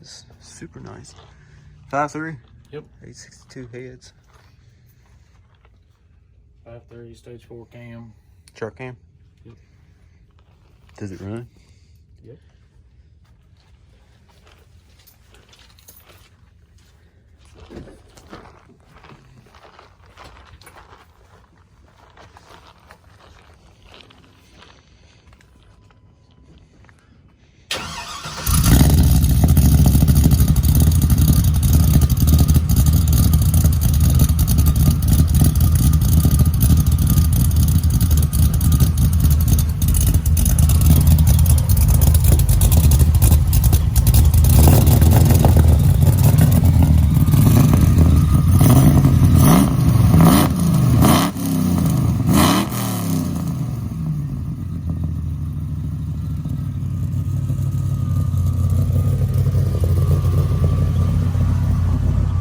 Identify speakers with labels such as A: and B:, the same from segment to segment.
A: is super nice. 5.3.
B: Yep.
A: 862 heads.
B: 5.3 stage 4 cam.
A: Shark cam.
B: Yep.
A: Does it run?
B: Yep.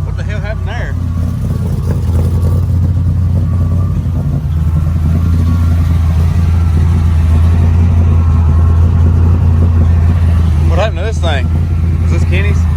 A: What the hell happened there? What happened to this thing? Was this Kenny's?